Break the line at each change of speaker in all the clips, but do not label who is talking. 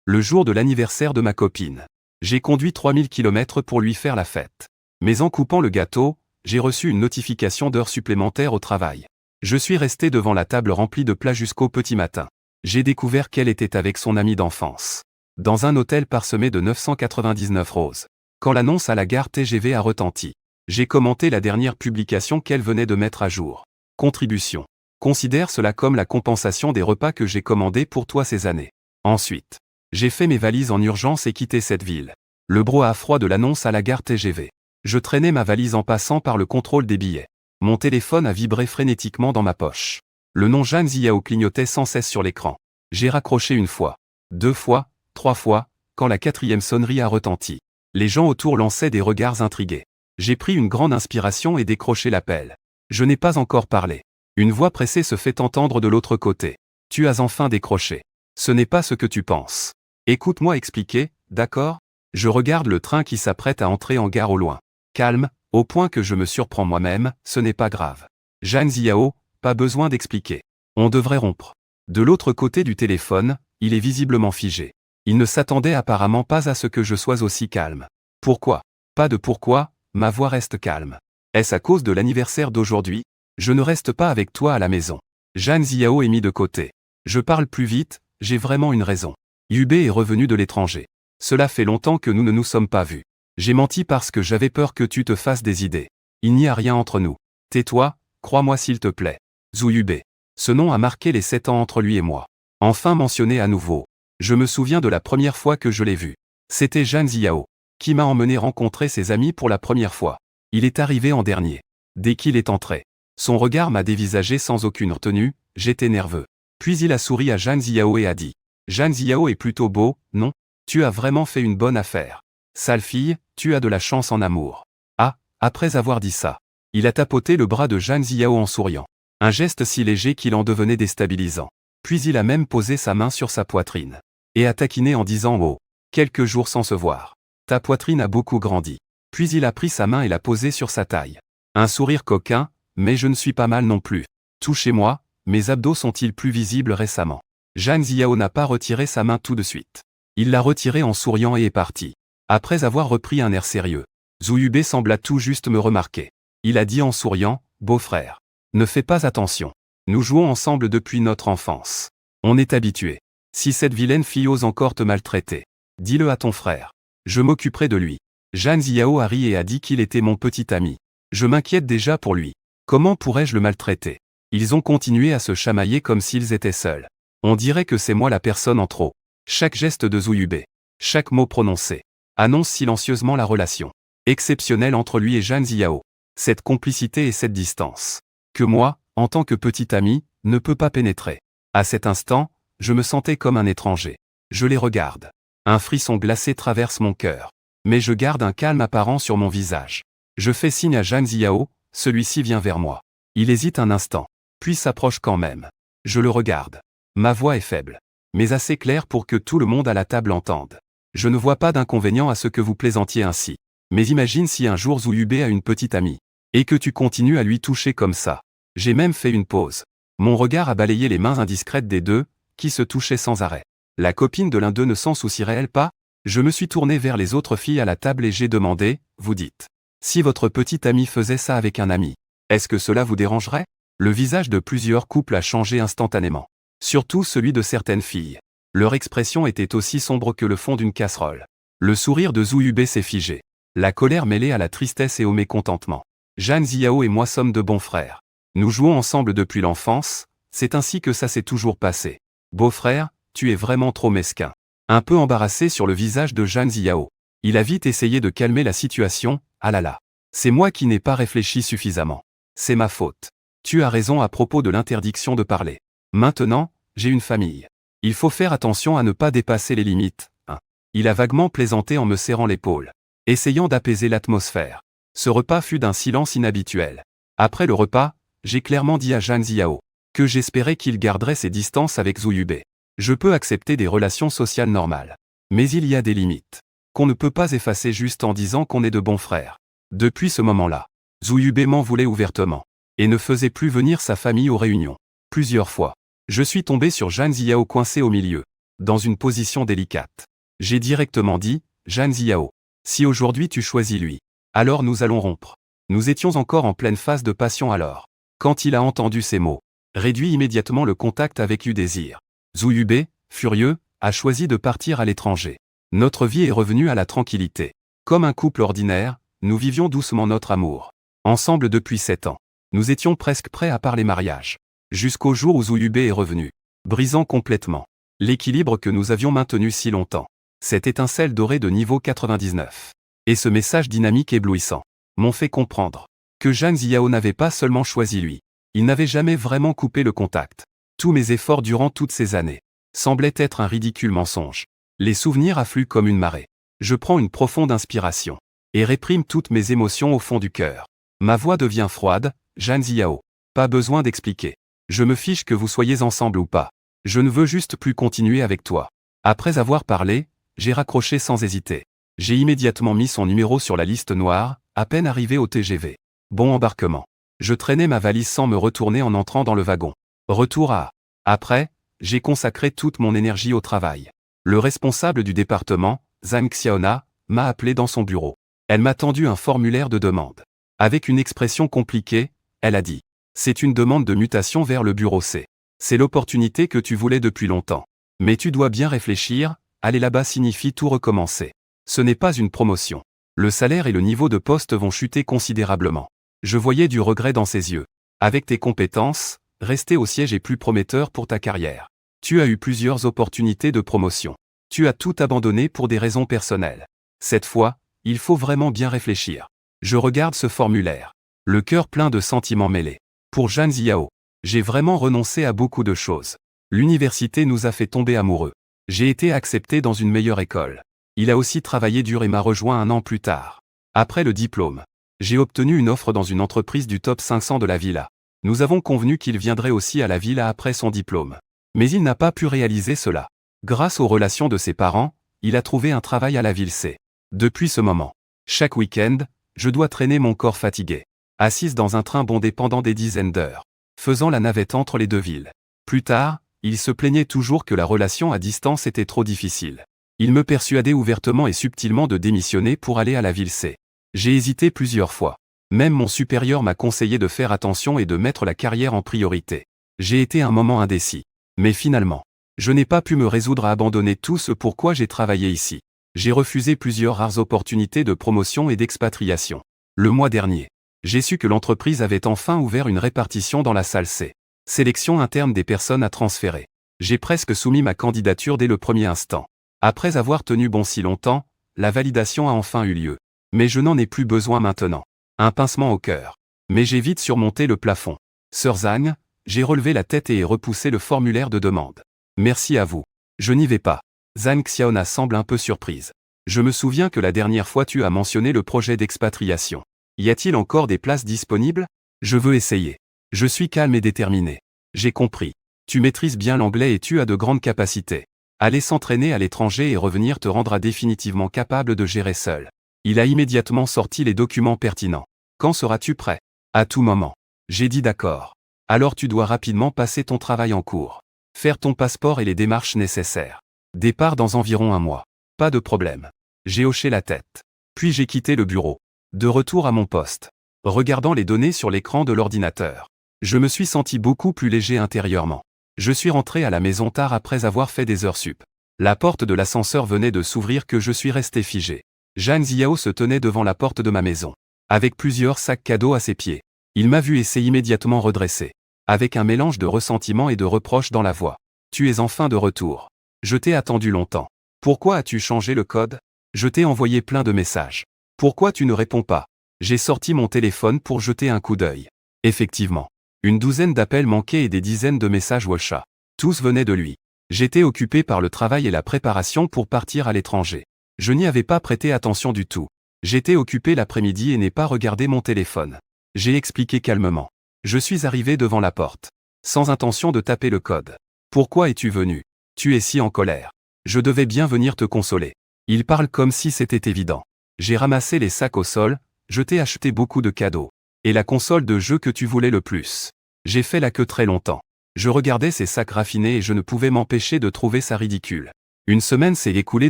Le jour de l'anniversaire de ma copine. J'ai conduit 3000 km pour lui faire la fête. Mais en coupant le gâteau, j'ai reçu une notification d'heures supplémentaires au travail. Je suis resté devant la table remplie de plats jusqu'au petit matin. J'ai découvert qu'elle était avec son amie d'enfance. Dans un hôtel parsemé de 999 roses. Quand l'annonce à la gare TGV a retenti, j'ai commenté la dernière publication qu'elle venait de mettre à jour. Contribution. Considère cela comme la compensation des repas que j'ai commandés pour toi ces années. Ensuite, j'ai fait mes valises en urgence et quitté cette ville. Le brouhaha froid de l'annonce à la gare TGV. Je traînais ma valise en passant par le contrôle des billets. Mon téléphone a vibré frénétiquement dans ma poche. Le nom Zhang Ziao clignotait sans cesse sur l'écran. J'ai raccroché une fois, 2 fois, 3 fois, quand la 4e sonnerie a retenti. Les gens autour lançaient des regards intrigués. J'ai pris une grande inspiration et décroché l'appel. Je n'ai pas encore parlé. Une voix pressée se fait entendre de l'autre côté. Tu as enfin décroché. Ce n'est pas ce que tu penses. Écoute-moi expliquer, d'accord? Je regarde le train qui s'apprête à entrer en gare au loin. Calme, au point que je me surprends moi-même, ce n'est pas grave. Zhang Ziao, pas besoin d'expliquer. On devrait rompre. De l'autre côté du téléphone, il est visiblement figé. Il ne s'attendait apparemment pas à ce que je sois aussi calme. Pourquoi? Pas de pourquoi, ma voix reste calme. Est-ce à cause de l'anniversaire d'aujourd'hui? Je ne reste pas avec toi à la maison. Zhang Ziao est mis de côté. Je parle plus vite, j'ai vraiment une raison. Yubei est revenu de l'étranger. Cela fait longtemps que nous ne nous sommes pas vus. J'ai menti parce que j'avais peur que tu te fasses des idées. Il n'y a rien entre nous. Tais-toi, crois-moi s'il te plaît. Zhu Yubei. Ce nom a marqué les 7 ans entre lui et moi. Enfin mentionné à nouveau. Je me souviens de la première fois que je l'ai vu. C'était Zhang Ziao, qui m'a emmené rencontrer ses amis pour la première fois. Il est arrivé en dernier. Dès qu'il est entré, son regard m'a dévisagé sans aucune retenue, j'étais nerveux. Puis il a souri à Zhang Ziao et a dit: Zhang Ziao est plutôt beau, non? Tu as vraiment fait une bonne affaire. Sale fille, tu as de la chance en amour. Ah, après avoir dit ça, il a tapoté le bras de Zhang Ziao en souriant. Un geste si léger qu'il en devenait déstabilisant. Puis il a même posé sa main sur sa poitrine. Et a taquiné en disant: oh, quelques jours sans se voir. Ta poitrine a beaucoup grandi. Puis il a pris sa main et l'a posée sur sa taille. Un sourire coquin, mais je ne suis pas mal non plus. Touchez-moi, mes abdos sont-ils plus visibles récemment? Zhang Ziao n'a pas retiré sa main tout de suite. Il l'a retirée en souriant et est parti. Après avoir repris un air sérieux, Zhu Yubei sembla tout juste me remarquer. Il a dit en souriant: beau-frère, ne fais pas attention. Nous jouons ensemble depuis notre enfance. On est habitués. Si cette vilaine fille ose encore te maltraiter, dis-le à ton frère. Je m'occuperai de lui. Zhang Ziao a ri et a dit qu'il était mon petit ami. Je m'inquiète déjà pour lui. Comment pourrais-je le maltraiter? Ils ont continué à se chamailler comme s'ils étaient seuls. On dirait que c'est moi la personne en trop. Chaque geste de Zhu Yubei, chaque mot prononcé, annonce silencieusement la relation exceptionnelle entre lui et Zhang Ziao. Cette complicité et cette distance, que moi, en tant que petit ami, ne peux pas pénétrer. À cet instant, je me sentais comme un étranger. Je les regarde. Un frisson glacé traverse mon cœur. Mais je garde un calme apparent sur mon visage. Je fais signe à Zhang Ziao, celui-ci vient vers moi. Il hésite un instant, puis s'approche quand même. Je le regarde. Ma voix est faible, mais assez claire pour que tout le monde à la table entende. Je ne vois pas d'inconvénient à ce que vous plaisantiez ainsi. Mais imagine si un jour Zhu Yubei a une petite amie, et que tu continues à lui toucher comme ça. J'ai même fait une pause. Mon regard a balayé les mains indiscrètes des deux, qui se touchaient sans arrêt. La copine de l'un d'eux ne s'en soucierait-elle pas? Je me suis tourné vers les autres filles à la table et j'ai demandé: vous dites, si votre petite amie faisait ça avec un ami, est-ce que cela vous dérangerait? Le visage de plusieurs couples a changé instantanément. Surtout celui de certaines filles. Leur expression était aussi sombre que le fond d'une casserole. Le sourire de Zhu Yubei s'est figé. La colère mêlée à la tristesse et au mécontentement. Zhang Ziao et moi sommes de bons frères. Nous jouons ensemble depuis l'enfance, c'est ainsi que ça s'est toujours passé. Beau-frère, tu es vraiment trop mesquin. Un peu embarrassé sur le visage de Zhang Ziao. Il a vite essayé de calmer la situation. Ah là là. C'est moi qui n'ai pas réfléchi suffisamment. C'est ma faute. Tu as raison à propos de l'interdiction de parler. Maintenant, j'ai une famille. Il faut faire attention à ne pas dépasser les limites. Hein. Il a vaguement plaisanté en me serrant l'épaule, essayant d'apaiser l'atmosphère. Ce repas fut d'un silence inhabituel. Après le repas, j'ai clairement dit à Zhang Ziao que j'espérais qu'il garderait ses distances avec Zhu Yubei. Je peux accepter des relations sociales normales. Mais il y a des limites qu'on ne peut pas effacer juste en disant qu'on est de bons frères. Depuis ce moment-là, Zhu Yubei m'en voulait ouvertement et ne faisait plus venir sa famille aux réunions. Plusieurs fois, je suis tombé sur Zhang Ziao coincé au milieu. dans une position délicate. J'ai directement dit, Zhang Ziao, si aujourd'hui tu choisis lui, alors nous allons rompre. Nous étions encore en pleine phase de passion alors. Quand il a entendu ces mots, réduit immédiatement le contact avec Yu Désir. Zhu Yubei, furieux, a choisi de partir à l'étranger. Notre vie est revenue à la tranquillité. Comme un couple ordinaire, nous vivions doucement notre amour. Ensemble depuis 7 ans. Nous étions presque prêts à parler mariage. Jusqu'au jour où Zhu Yubei est revenu, brisant complètement l'équilibre que nous avions maintenu si longtemps. Cette étincelle dorée de niveau 99. Et ce message dynamique éblouissant m'ont fait comprendre que Zhang Ziao n'avait pas seulement choisi lui. Il n'avait jamais vraiment coupé le contact. Tous mes efforts durant toutes ces années semblaient être un ridicule mensonge. Les souvenirs affluent comme une marée. Je prends une profonde inspiration et réprime toutes mes émotions au fond du cœur. Ma voix devient froide, Zhang Ziao. Pas besoin d'expliquer. Je me fiche que vous soyez ensemble ou pas. Je ne veux juste plus continuer avec toi. Après avoir parlé, j'ai raccroché sans hésiter. J'ai immédiatement mis son numéro sur la liste noire, à peine arrivé au TGV. Bon embarquement. Je traînais ma valise sans me retourner en entrant dans le wagon. Retour à. Après, j'ai consacré toute mon énergie au travail. Le responsable du département, Zhang Xiaona, m'a appelé dans son bureau. Elle m'a tendu un formulaire de demande. Avec une expression compliquée, elle a dit. C'est une demande de mutation vers le bureau C. C'est l'opportunité que tu voulais depuis longtemps. Mais tu dois bien réfléchir, aller là-bas signifie tout recommencer. Ce n'est pas une promotion. Le salaire et le niveau de poste vont chuter considérablement. Je voyais du regret dans ses yeux. Avec tes compétences, rester au siège est plus prometteur pour ta carrière. Tu as eu plusieurs opportunités de promotion. Tu as tout abandonné pour des raisons personnelles. Cette fois, il faut vraiment bien réfléchir. Je regarde ce formulaire. Le cœur plein de sentiments mêlés. Pour Zhang Ziao, j'ai vraiment renoncé à beaucoup de choses. L'université nous a fait tomber amoureux. J'ai été accepté dans une meilleure école. Il a aussi travaillé dur et m'a rejoint 1 an plus tard. Après le diplôme, j'ai obtenu une offre dans une entreprise du top 500 de la villa. Nous avons convenu qu'il viendrait aussi à la villa après son diplôme. Mais il n'a pas pu réaliser cela. Grâce aux relations de ses parents, il a trouvé un travail à la ville C. Depuis ce moment, chaque week-end, je dois traîner mon corps fatigué, assise dans un train bondé pendant des dizaines d'heures, faisant la navette entre les deux villes. Plus tard, il se plaignait toujours que la relation à distance était trop difficile. Il me persuadait ouvertement et subtilement de démissionner pour aller à la ville C. J'ai hésité plusieurs fois. Même mon supérieur m'a conseillé de faire attention et de mettre la carrière en priorité. J'ai été un moment indécis. Mais finalement, je n'ai pas pu me résoudre à abandonner tout ce pourquoi j'ai travaillé ici. J'ai refusé plusieurs rares opportunités de promotion et d'expatriation. Le mois dernier, j'ai su que l'entreprise avait enfin ouvert une répartition dans la salle C. Sélection interne des personnes à transférer. J'ai presque soumis ma candidature dès le premier instant. Après avoir tenu bon si longtemps, la validation a enfin eu lieu. Mais je n'en ai plus besoin maintenant. Un pincement au cœur. Mais j'ai vite surmonté le plafond. Sœur Zhang, j'ai relevé la tête et ai repoussé le formulaire de demande. Merci à vous. Je n'y vais pas. Zhang Xiaona semble un peu surprise. Je me souviens que la dernière fois tu as mentionné le projet d'expatriation. Y a-t-il encore des places disponibles? Je veux essayer. Je suis calme et déterminé. J'ai compris. Tu maîtrises bien l'anglais et tu as de grandes capacités. Aller s'entraîner à l'étranger et revenir te rendra définitivement capable de gérer seul. Il a immédiatement sorti les documents pertinents. Quand seras-tu prêt? À tout moment. J'ai dit d'accord. Alors tu dois rapidement passer ton travail en cours. Faire ton passeport et les démarches nécessaires. Départ dans environ 1 mois. Pas de problème. J'ai hoché la tête. Puis j'ai quitté le bureau. De retour à mon poste. Regardant les données sur l'écran de l'ordinateur. Je me suis senti beaucoup plus léger intérieurement. Je suis rentré à la maison tard après avoir fait des heures sup. La porte de l'ascenseur venait de s'ouvrir que je suis resté figé. Zhang Ziao se tenait devant la porte de ma maison, avec plusieurs sacs cadeaux à ses pieds. Il m'a vu et s'est immédiatement redressé, avec un mélange de ressentiment et de reproche dans la voix. Tu es enfin de retour. Je t'ai attendu longtemps. Pourquoi as-tu changé le code? Je t'ai envoyé plein de messages. Pourquoi tu ne réponds pas? J'ai sorti mon téléphone pour jeter un coup d'œil. Effectivement. Une douzaine d'appels manqués et des dizaines de messages WhatsApp. Tous venaient de lui. J'étais occupé par le travail et la préparation pour partir à l'étranger. Je n'y avais pas prêté attention du tout. J'étais occupé l'après-midi et n'ai pas regardé mon téléphone. J'ai expliqué calmement. Je suis arrivé devant la porte. Sans intention de taper le code. Pourquoi es-tu venu? Tu es si en colère. Je devais bien venir te consoler. Il parle comme si c'était évident. J'ai ramassé les sacs au sol, je t'ai acheté beaucoup de cadeaux. Et la console de jeu que tu voulais le plus. J'ai fait la queue très longtemps. Je regardais ses sacs raffinés et je ne pouvais m'empêcher de trouver ça ridicule. Une semaine s'est écoulée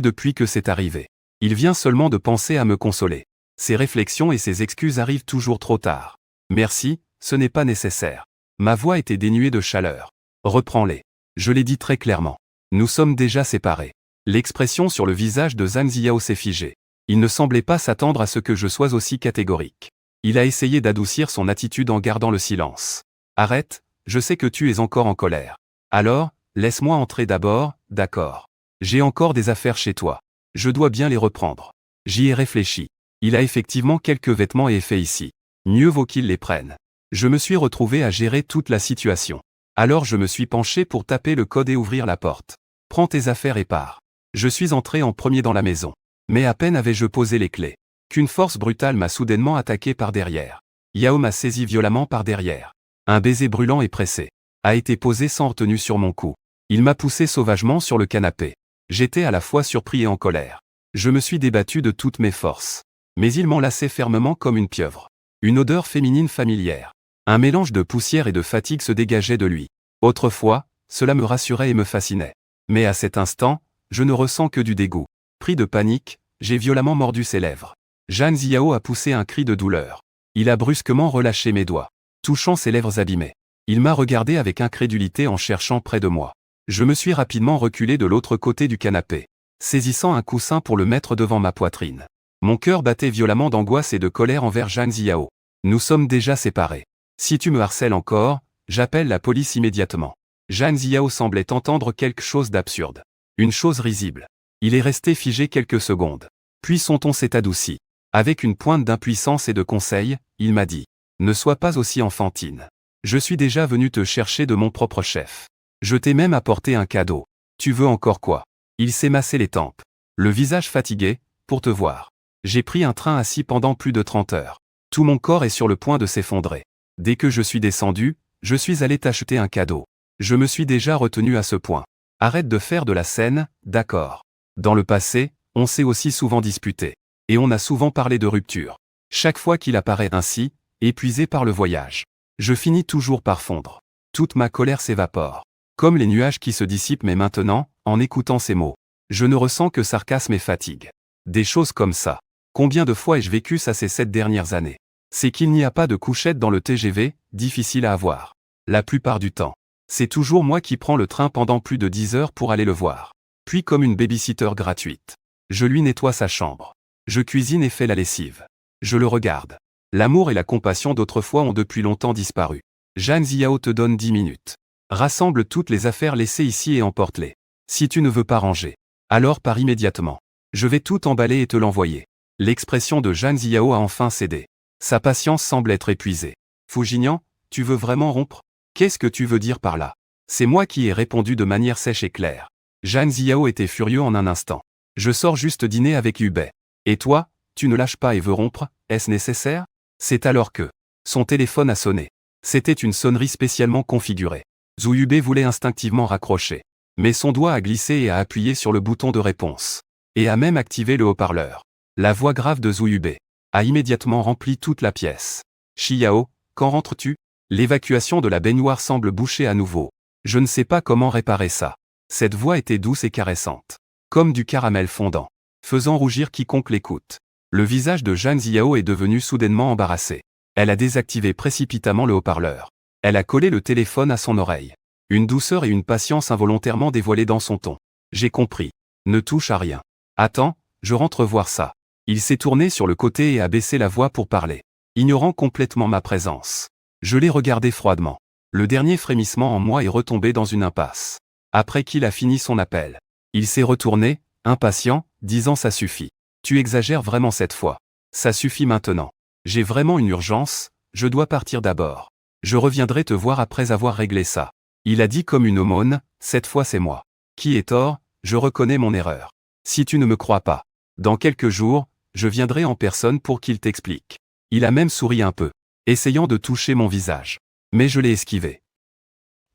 depuis que c'est arrivé. Il vient seulement de penser à me consoler. Ses réflexions et ses excuses arrivent toujours trop tard. Merci, ce n'est pas nécessaire. Ma voix était dénuée de chaleur. Reprends-les. Je l'ai dit très clairement. Nous sommes déjà séparés. L'expression sur le visage de Zhang Ziao s'est figée. Il ne semblait pas s'attendre à ce que je sois aussi catégorique. Il a essayé d'adoucir son attitude en gardant le silence. Arrête, je sais que tu es encore en colère. Alors, laisse-moi entrer d'abord, d'accord. J'ai encore des affaires chez toi. Je dois bien les reprendre. J'y ai réfléchi. Il a effectivement quelques vêtements et effets ici. Mieux vaut qu'il les prenne. Je me suis retrouvé à gérer toute la situation. Alors je me suis penché pour taper le code et ouvrir la porte. Prends tes affaires et pars. Je suis entré en premier dans la maison. Mais à peine avais-je posé les clés qu'une force brutale m'a soudainement attaqué par derrière. Yao m'a saisi violemment par derrière. Un baiser brûlant et pressé a été posé sans retenue sur mon cou. Il m'a poussé sauvagement sur le canapé. J'étais à la fois surpris et en colère. Je me suis débattu de toutes mes forces. Mais il m'enlaçait fermement comme une pieuvre. Une odeur féminine familière. Un mélange de poussière et de fatigue se dégageait de lui. Autrefois, cela me rassurait et me fascinait. Mais à cet instant, je ne ressens que du dégoût. Pris de panique, j'ai violemment mordu ses lèvres. Zhang Ziao a poussé un cri de douleur. Il a brusquement relâché mes doigts, touchant ses lèvres abîmées. Il m'a regardé avec incrédulité en cherchant près de moi. Je me suis rapidement reculé de l'autre côté du canapé, saisissant un coussin pour le mettre devant ma poitrine. Mon cœur battait violemment d'angoisse et de colère envers Zhang Ziao. Nous sommes déjà séparés. Si tu me harcèles encore, j'appelle la police immédiatement. Zhang Ziao semblait entendre quelque chose d'absurde. Une chose risible. Il est resté figé quelques secondes. Puis son ton s'est adouci. Avec une pointe d'impuissance et de conseil, il m'a dit « Ne sois pas aussi enfantine. Je suis déjà venu te chercher de mon propre chef. Je t'ai même apporté un cadeau. Tu veux encore quoi ?» Il s'est massé les tempes, le visage fatigué, pour te voir. J'ai pris un train assis pendant plus de 30 heures. Tout mon corps est sur le point de s'effondrer. Dès que je suis descendu, je suis allé t'acheter un cadeau. Je me suis déjà retenu à ce point. Arrête de faire de la scène, d'accord. Dans le passé, on s'est aussi souvent disputé. Et on a souvent parlé de rupture. Chaque fois qu'il apparaît ainsi, épuisé par le voyage, je finis toujours par fondre. Toute ma colère s'évapore. Comme les nuages qui se dissipent, mais maintenant, en écoutant ces mots, je ne ressens que sarcasme et fatigue. Des choses comme ça. Combien de fois ai-je vécu ça ces 7 dernières années? C'est qu'il n'y a pas de couchette dans le TGV, difficile à avoir. La plupart du temps, c'est toujours moi qui prends le train pendant plus de 10 heures pour aller le voir. Puis comme une babysitter gratuite, je lui nettoie sa chambre. Je cuisine et fais la lessive. Je le regarde. L'amour et la compassion d'autrefois ont depuis longtemps disparu. Zhang Ziao te donne 10 minutes. Rassemble toutes les affaires laissées ici et emporte-les. Si tu ne veux pas ranger, alors pars immédiatement. Je vais tout emballer et te l'envoyer. L'expression de Zhang Ziao a enfin cédé. Sa patience semble être épuisée. Fujinian, tu veux vraiment rompre? Qu'est-ce que tu veux dire par là? C'est moi qui ai répondu de manière sèche et claire. Zhang Ziao était furieux en un instant. Je sors juste dîner avec Yubei. Et toi, tu ne lâches pas et veux rompre, est-ce nécessaire? C'est alors que son téléphone a sonné. C'était une sonnerie spécialement configurée. Zhu Yubei voulait instinctivement raccrocher. Mais son doigt a glissé et a appuyé sur le bouton de réponse. Et a même activé le haut-parleur. La voix grave de Zhu Yubei a immédiatement rempli toute la pièce. Xiao, quand rentres-tu? L'évacuation de la baignoire semble boucher à nouveau. Je ne sais pas comment réparer ça. Cette voix était douce et caressante. Comme du caramel fondant. Faisant rougir quiconque l'écoute. Le visage de Zhang Ziao est devenu soudainement embarrassé. Elle a désactivé précipitamment le haut-parleur. Elle a collé le téléphone à son oreille. Une douceur et une patience involontairement dévoilées dans son ton. J'ai compris. Ne touche à rien. Attends, je rentre voir ça. Il s'est tourné sur le côté et a baissé la voix pour parler, ignorant complètement ma présence. Je l'ai regardé froidement. Le dernier frémissement en moi est retombé dans une impasse. Après qu'il a fini son appel, il s'est retourné, impatient, disant ça suffit. Tu exagères vraiment cette fois. Ça suffit maintenant. J'ai vraiment une urgence, je dois partir d'abord. Je reviendrai te voir après avoir réglé ça. Il a dit comme une aumône, cette fois c'est moi qui ai tort, je reconnais mon erreur. Si tu ne me crois pas, dans quelques jours, je viendrai en personne pour qu'il t'explique. Il a même souri un peu, essayant de toucher mon visage. Mais je l'ai esquivé.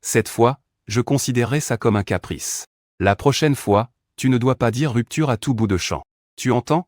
Cette fois, je considérerai ça comme un caprice. La prochaine fois, tu ne dois pas dire rupture à tout bout de champ. Tu entends?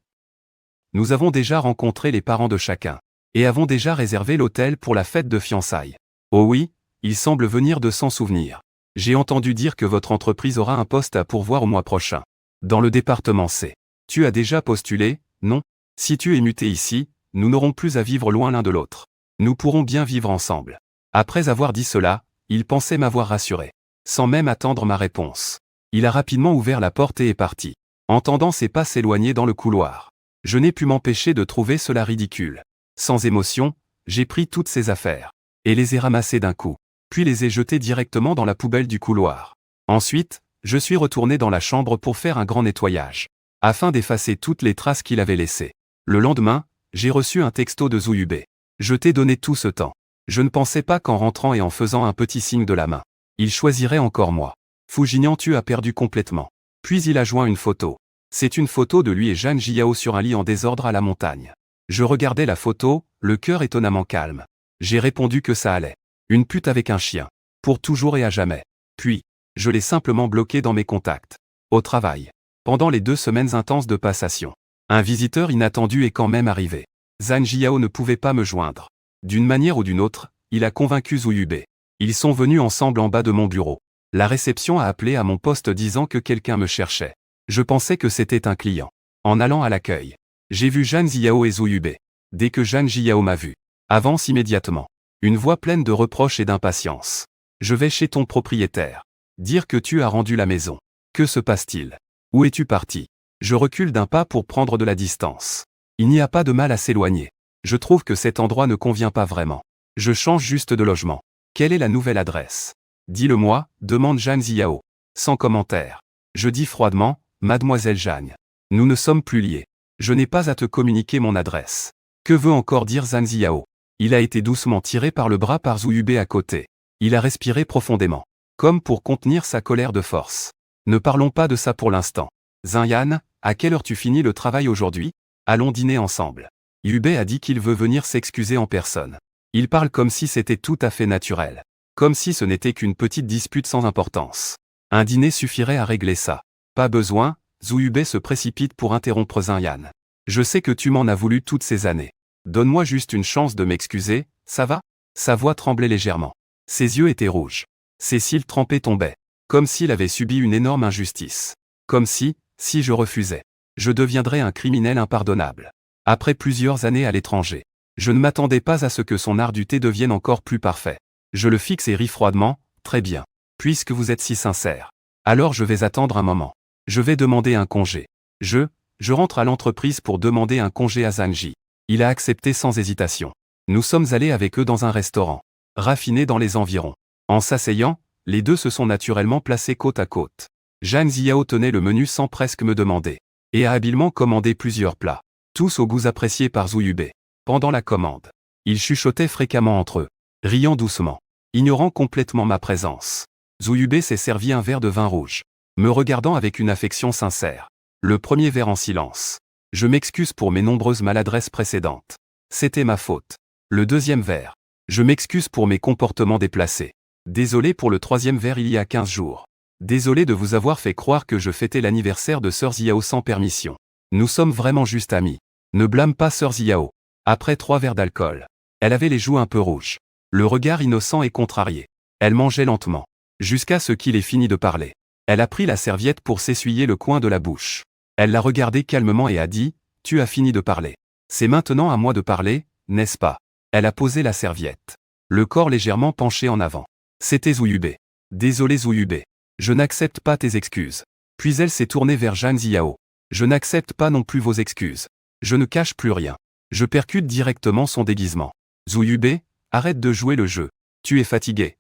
Nous avons déjà rencontré les parents de chacun, et avons déjà réservé l'hôtel pour la fête de fiançailles. Oh oui, Il semble venir de s'en souvenir. J'ai entendu dire que votre entreprise aura un poste à pourvoir au mois prochain. Dans le département C. Tu as déjà postulé, non? Si tu es muté ici, nous n'aurons plus à vivre loin l'un de l'autre. Nous pourrons bien vivre ensemble. Après avoir dit cela, il pensait m'avoir rassuré. Sans même attendre ma réponse. Il a rapidement ouvert la porte et est parti. Entendant ses pas s'éloigner dans le couloir. Je n'ai pu m'empêcher de trouver cela ridicule. Sans émotion, j'ai pris toutes ses affaires. Et les ai ramassées d'un coup. Puis les ai jetées directement dans la poubelle du couloir. Ensuite, je suis retourné dans la chambre pour faire un grand nettoyage. Afin d'effacer toutes les traces qu'il avait laissées. Le lendemain, j'ai reçu un texto de Zouyube. Je t'ai donné tout ce temps. Je ne pensais pas qu'en rentrant et en faisant un petit signe de la main, il choisirait encore moi. Fujinian, tu as perdu complètement. Puis il a joint une photo. C'est une photo de lui et Zhang Jiao sur un lit en désordre à la montagne. Je regardais la photo, le cœur étonnamment calme. J'ai répondu que ça allait. Une pute avec un chien. Pour toujours et à jamais. Puis, je l'ai simplement bloqué dans mes contacts. Au travail. Pendant les 2 semaines intenses de passation. Un visiteur inattendu est quand même arrivé. Zhang Jiao ne pouvait pas me joindre. D'une manière ou d'une autre, il a convaincu Zouyube. Ils sont venus ensemble en bas de mon bureau. La réception a appelé à mon poste disant que quelqu'un me cherchait. Je pensais que c'était un client. En allant à l'accueil, j'ai vu Zhang Jiao et Zouyube. Dès que Zhang Jiao m'a vu, avance immédiatement. Une voix pleine de reproches et d'impatience. Je vais chez ton propriétaire. Dire que tu as rendu la maison. Que se passe-t-il? Où es-tu parti? Je recule d'un pas pour prendre de la distance. Il n'y a pas de mal à s'éloigner. Je trouve que cet endroit ne convient pas vraiment. Je change juste de logement. Quelle est la nouvelle adresse? Dis-le-moi, demande Zhang Jiao. Sans commentaire. Je dis froidement, Mademoiselle Zhang. Nous ne sommes plus liés. Je n'ai pas à te communiquer mon adresse. Que veut encore dire Zhang Jiao? Il a été doucement tiré par le bras par Zouyube à côté. Il a respiré profondément. Comme pour contenir sa colère de force. Ne parlons pas de ça pour l'instant. Zhang, à quelle heure tu finis le travail aujourd'hui? Allons dîner ensemble. Yube a dit qu'il veut venir s'excuser en personne. Il parle comme si c'était tout à fait naturel. Comme si ce n'était qu'une petite dispute sans importance. Un dîner suffirait à régler ça. Pas besoin, Zouyube se précipite pour interrompre Zhang. Je sais que tu m'en as voulu toutes ces années. Donne-moi juste une chance de m'excuser, ça va? Sa voix tremblait légèrement. Ses yeux étaient rouges. Ses cils trempés tombaient. Comme s'il avait subi une énorme injustice. Comme si je refusais, je deviendrais un criminel impardonnable. Après plusieurs années à l'étranger, je ne m'attendais pas à ce que son art du thé devienne encore plus parfait. Je le fixe et ris froidement, très bien. Puisque vous êtes si sincère. Alors je vais attendre un moment. Je vais demander un congé. Je rentre à l'entreprise pour demander un congé à Zhang. Il a accepté sans hésitation. Nous sommes allés avec eux dans un restaurant. Raffiné dans les environs. En s'asseyant, les deux se sont naturellement placés côte à côte. Zhang Jiao tenait le menu sans presque me demander. Et a habilement commandé plusieurs plats. Tous aux goûts appréciés par Zouyube. Pendant la commande. Ils chuchotaient fréquemment entre eux. Riant doucement. Ignorant complètement ma présence. Zouyube s'est servi un verre de vin rouge. Me regardant avec une affection sincère. Le premier verre en silence. Je m'excuse pour mes nombreuses maladresses précédentes. C'était ma faute. Le deuxième verre. Je m'excuse pour mes comportements déplacés. Désolé pour le troisième verre il y a 15 jours. Désolé de vous avoir fait croire que je fêtais l'anniversaire de Sœur Ziao sans permission. Nous sommes vraiment juste amis. Ne blâme pas Sœur Ziao. Après 3 verres d'alcool. Elle avait les joues un peu rouges. Le regard innocent et contrarié. Elle mangeait lentement. Jusqu'à ce qu'il ait fini de parler. Elle a pris la serviette pour s'essuyer le coin de la bouche. Elle l'a regardé calmement et a dit, « Tu as fini de parler. C'est maintenant à moi de parler, n'est-ce pas ?» Elle a posé la serviette. Le corps légèrement penché en avant. C'était Zouyube. Désolé Zouyube. Je n'accepte pas tes excuses. Puis elle s'est tournée vers Zhang Jiao. Je n'accepte pas non plus vos excuses. Je ne cache plus rien. Je percute directement son déguisement. Zouyube, arrête de jouer le jeu. Tu es fatigué.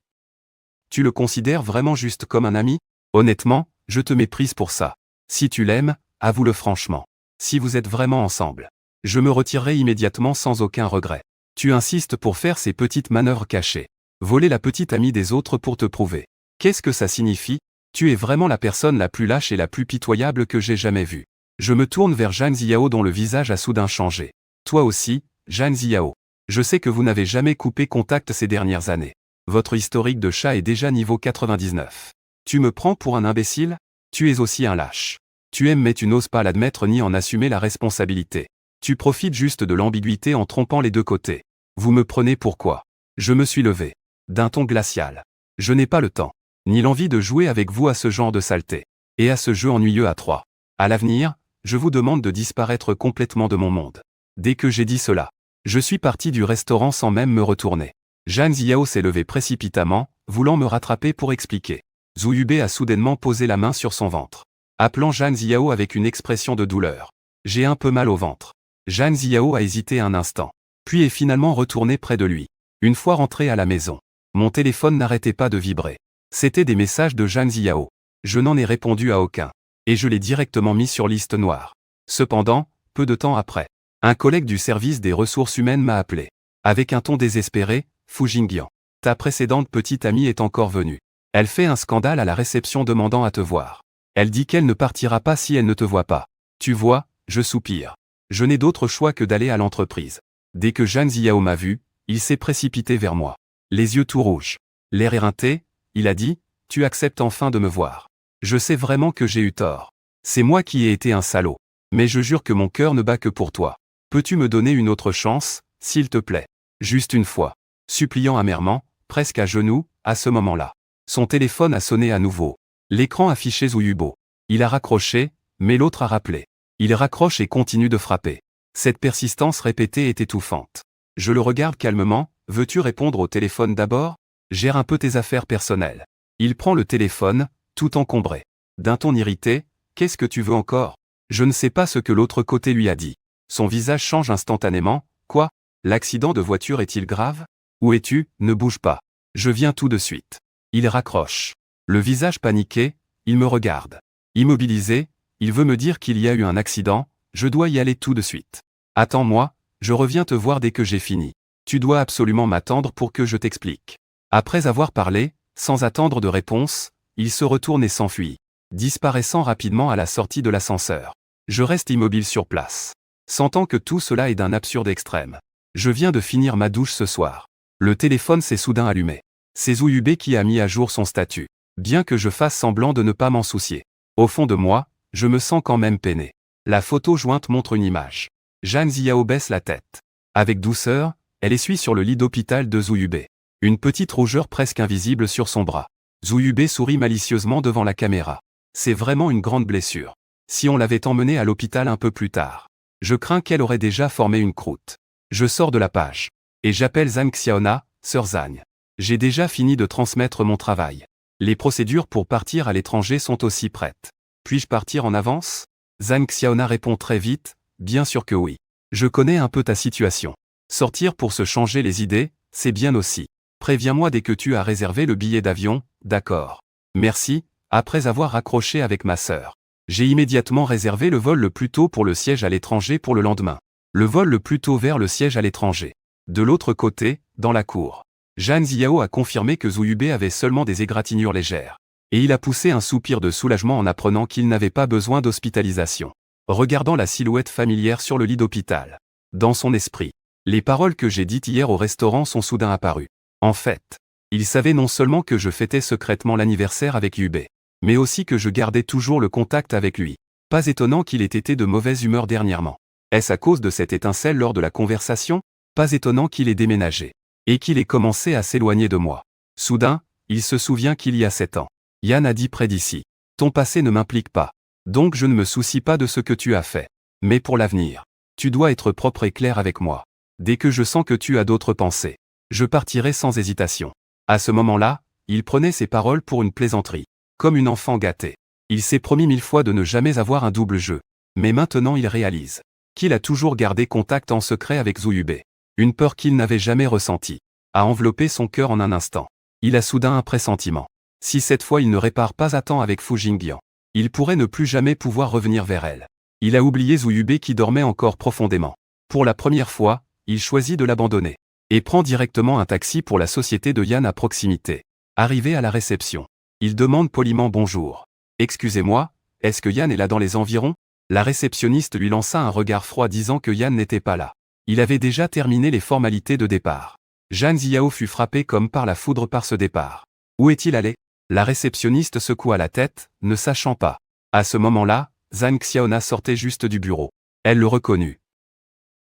Tu le considères vraiment juste comme un ami? Honnêtement, je te méprise pour ça. Si tu l'aimes, avoue-le franchement. Si vous êtes vraiment ensemble, je me retirerai immédiatement sans aucun regret. Tu insistes pour faire ces petites manœuvres cachées. Voler la petite amie des autres pour te prouver. Qu'est-ce que ça signifie? Tu es vraiment la personne la plus lâche et la plus pitoyable que j'ai jamais vue. Je me tourne vers Zhang Jiao dont le visage a soudain changé. Toi aussi, Zhang Jiao. Je sais que vous n'avez jamais coupé contact ces dernières années. Votre historique de chat est déjà niveau 99. Tu me prends pour un imbécile? Tu es aussi un lâche. Tu aimes mais tu n'oses pas l'admettre ni en assumer la responsabilité. Tu profites juste de l'ambiguïté en trompant les deux côtés. Vous me prenez pour quoi? Je me suis levé. d'un ton glacial. Je n'ai pas le temps, ni l'envie de jouer avec vous à ce genre de saleté. Et à ce jeu ennuyeux à trois. À l'avenir, je vous demande de disparaître complètement de mon monde. Dès que j'ai dit cela, je suis parti du restaurant sans même me retourner. Zhang Ziao s'est levé précipitamment, voulant me rattraper pour expliquer. Zhu Yubei a soudainement posé la main sur son ventre, appelant Zhang Ziao avec une expression de douleur. J'ai un peu mal au ventre. Zhang Ziao a hésité un instant, puis est finalement retourné près de lui. Une fois rentré à la maison, mon téléphone n'arrêtait pas de vibrer. C'étaient des messages de Zhang Ziao. Je n'en ai répondu à aucun, et je l'ai directement mis sur liste noire. Cependant, peu de temps après, un collègue du service des ressources humaines m'a appelé. Avec un ton désespéré, Fu Jingyan, ta précédente petite amie est encore venue. Elle fait un scandale à la réception demandant à te voir. Elle dit qu'elle ne partira pas si elle ne te voit pas. Tu vois, je soupire. Je n'ai d'autre choix que d'aller à l'entreprise. Dès que Zhang Ziao m'a vu, il s'est précipité vers moi. Les yeux tout rouges. L'air éreinté, il a dit, tu acceptes enfin de me voir. Je sais vraiment que j'ai eu tort. C'est moi qui ai été un salaud. Mais je jure que mon cœur ne bat que pour toi. Peux-tu me donner une autre chance, s'il te plaît? Juste une fois. Suppliant amèrement, presque à genoux, à ce moment-là. Son téléphone a sonné à nouveau. L'écran affichait Zhu Yubei. Il a raccroché, mais l'autre a rappelé. Il raccroche et continue de frapper. Cette persistance répétée est étouffante. Je le regarde calmement, veux-tu répondre au téléphone d'abord? Gère un peu tes affaires personnelles. Il prend le téléphone, tout encombré. D'un ton irrité, qu'est-ce que tu veux encore? Je ne sais pas ce que l'autre côté lui a dit. Son visage change instantanément, quoi? L'accident de voiture est-il grave? Où es-tu? Ne bouge pas. Je viens tout de suite. Il raccroche. Le visage paniqué, il me regarde. Immobilisé, il veut me dire qu'il y a eu un accident, je dois y aller tout de suite. Attends-moi, je reviens te voir dès que j'ai fini. Tu dois absolument m'attendre pour que je t'explique. Après avoir parlé, sans attendre de réponse, il se retourne et s'enfuit, disparaissant rapidement à la sortie de l'ascenseur. Je reste immobile sur place, sentant que tout cela est d'un absurde extrême. Je viens de finir ma douche ce soir. Le téléphone s'est soudain allumé. C'est Zhu Yubei qui a mis à jour son statut, bien que je fasse semblant de ne pas m'en soucier. Au fond de moi, je me sens quand même peiné. La photo jointe montre une image. Zhang Ziao baisse la tête. Avec douceur, elle essuie sur le lit d'hôpital de Zhu Yubei. Une petite rougeur presque invisible sur son bras. Zhu Yubei sourit malicieusement devant la caméra. C'est vraiment une grande blessure. Si on l'avait emmenée à l'hôpital un peu plus tard, je crains qu'elle aurait déjà formé une croûte. Je sors de la page. Et j'appelle Zhang Xiaona, sœur Zhang. J'ai déjà fini de transmettre mon travail. Les procédures pour partir à l'étranger sont aussi prêtes. Puis-je partir en avance? Zhang Xiaona répond très vite, bien sûr que oui. Je connais un peu ta situation. Sortir pour se changer les idées, c'est bien aussi. Préviens-moi dès que tu as réservé le billet d'avion, d'accord. Merci, après avoir raccroché avec ma sœur. J'ai immédiatement réservé le vol le plus tôt pour le siège à l'étranger pour le lendemain. Le vol le plus tôt vers le siège à l'étranger. De l'autre côté, dans la cour. Zhang Ziao a confirmé que Zhu Yubei avait seulement des égratignures légères. Et il a poussé un soupir de soulagement en apprenant qu'il n'avait pas besoin d'hospitalisation. Regardant la silhouette familière sur le lit d'hôpital. Dans son esprit, les paroles que j'ai dites hier au restaurant sont soudain apparues. En fait, il savait non seulement que je fêtais secrètement l'anniversaire avec Yubei, mais aussi que je gardais toujours le contact avec lui. Pas étonnant qu'il ait été de mauvaise humeur dernièrement. Est-ce à cause de cette étincelle lors de la conversation? Pas étonnant qu'il ait déménagé. Et qu'il ait commencé à s'éloigner de moi. Soudain, il se souvient qu'il y a 7 ans. Yan a dit près d'ici. Ton passé ne m'implique pas. Donc je ne me soucie pas de ce que tu as fait. Mais pour l'avenir, tu dois être propre et clair avec moi. Dès que je sens que tu as d'autres pensées, je partirai sans hésitation. À ce moment-là, il prenait ses paroles pour une plaisanterie. Comme une enfant gâtée. Il s'est promis 1000 fois de ne jamais avoir un double jeu. Mais maintenant il réalise qu'il a toujours gardé contact en secret avec Zhu Yubei. Une peur qu'il n'avait jamais ressentie a enveloppé son cœur en un instant. Il a soudain un pressentiment. Si cette fois il ne répare pas à temps avec Fu Jingyan, il pourrait ne plus jamais pouvoir revenir vers elle. Il a oublié Zhu Yubei qui dormait encore profondément. Pour la première fois, il choisit de l'abandonner. Et prend directement un taxi pour la société de Yan à proximité. Arrivé à la réception, il demande poliment bonjour. Excusez-moi, est-ce que Yan est là dans les environs? La réceptionniste lui lança un regard froid disant que Yan n'était pas là. Il avait déjà terminé les formalités de départ. Zhang Ziao fut frappé comme par la foudre par ce départ. Où est-il allé? La réceptionniste secoua la tête, ne sachant pas. À ce moment-là, Zhang Xiaona sortait juste du bureau. Elle le reconnut.